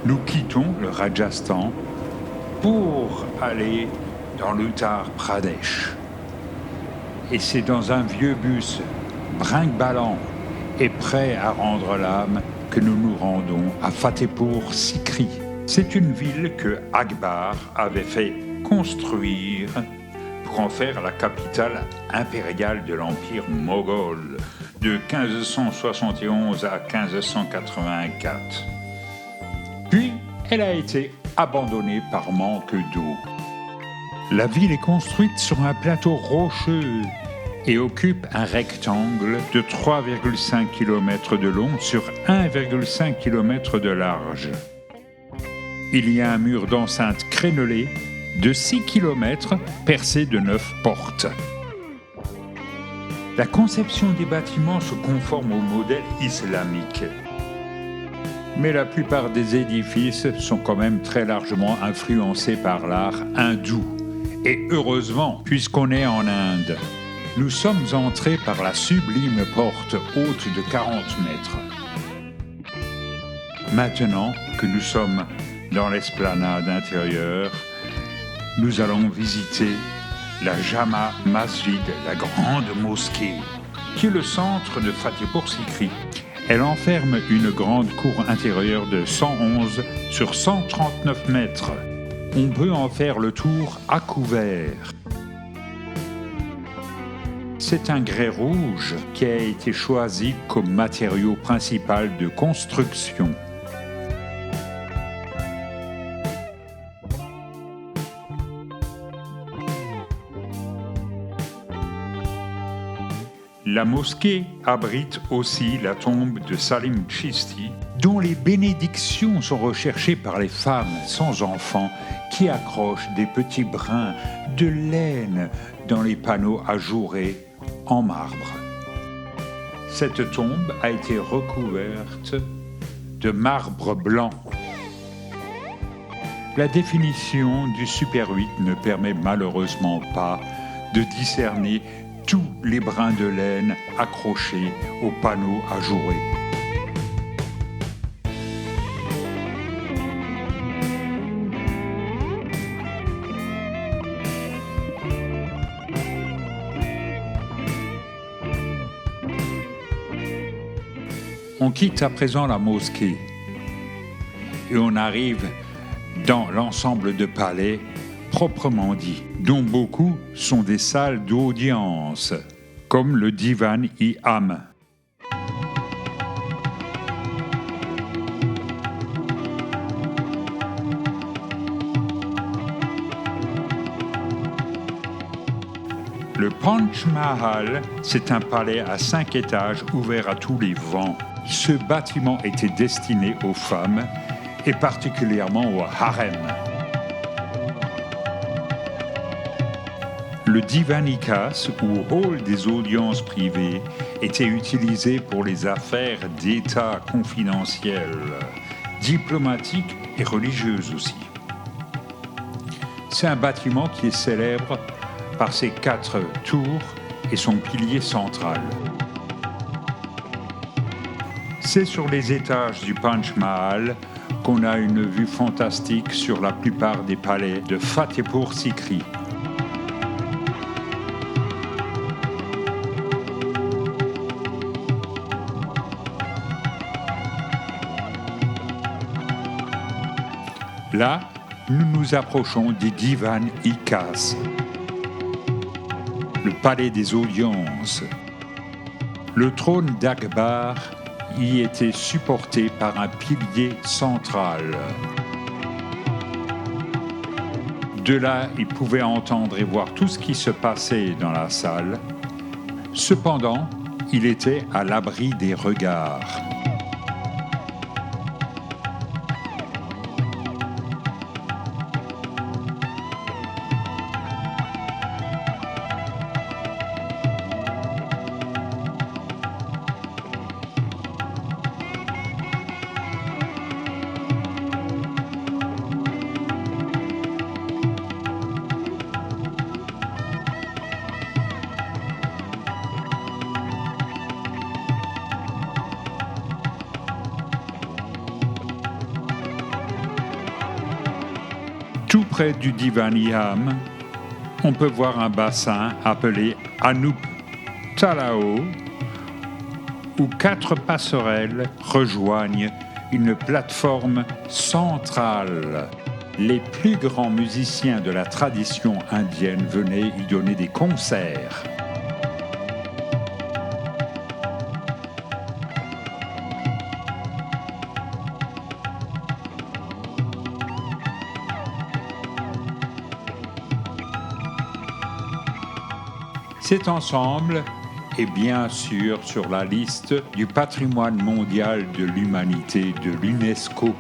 nous quittons le Rajasthan pour aller dans l'Uttar Pradesh. Et c'est dans un vieux bus brinque-ballant et prêt à rendre l'âme que nous nous rendons à Fatehpur Sikri. C'est une ville que Akbar avait fait construire pour en faire la capitale impériale de l'Empire moghol de 1571 à 1584. Puis, elle a été abandonnée par manque d'eau. La ville est construite sur un plateau rocheux et occupe un rectangle de 3,5 km de long sur 1,5 km de large. Il y a un mur d'enceinte crénelé de 6 km percé de 9 portes. La conception des bâtiments se conforme au modèle islamique. Mais la plupart des édifices sont quand même très largement influencés par l'art hindou. Et heureusement, puisqu'on est en Inde, nous sommes entrés par la sublime porte haute de 40 mètres. Maintenant que nous sommes dans l'esplanade intérieure, nous allons visiter la Jama Masjid, la grande mosquée, qui est le centre de Fatehpur Sikri. Elle enferme une grande cour intérieure de 111 sur 139 mètres. On peut en faire le tour à couvert. C'est un grès rouge qui a été choisi comme matériau principal de construction. La mosquée abrite aussi la tombe de Salim Chishti, dont les bénédictions sont recherchées par les femmes sans enfants qui accrochent des petits brins de laine dans les panneaux ajourés en marbre. Cette tombe a été recouverte de marbre blanc. La définition du Super 8 ne permet malheureusement pas de discerner tous les brins de laine accrochés aux panneaux ajourés. On quitte à présent la mosquée et on arrive dans l'ensemble de palais proprement dit, dont beaucoup sont des salles d'audience, comme le Divan-i-Am. Le Panch Mahal, c'est un palais à 5 étages ouvert à tous les vents. Ce bâtiment était destiné aux femmes et particulièrement au harem. Le Divan-i-Khas, ou hall des audiences privées, était utilisé pour les affaires d'État confidentielles, diplomatiques et religieuses aussi. C'est un bâtiment qui est célèbre par ses 4 tours et son pilier central. C'est sur les étages du Panch Mahal qu'on a une vue fantastique sur la plupart des palais de Fatehpur Sikri. Là, nous nous approchons du Divan-i-Khas, le palais des audiences. Le trône d'Akbar y était supporté par un pilier central. De là, il pouvait entendre et voir tout ce qui se passait dans la salle. Cependant, il était à l'abri des regards. près du Divaniham, on peut voir un bassin appelé Anup Talao, où 4 passerelles rejoignent une plateforme centrale. Les plus grands musiciens de la tradition indienne venaient y donner des concerts. Cet ensemble est bien sûr sur la liste du patrimoine mondial de l'humanité de l'UNESCO.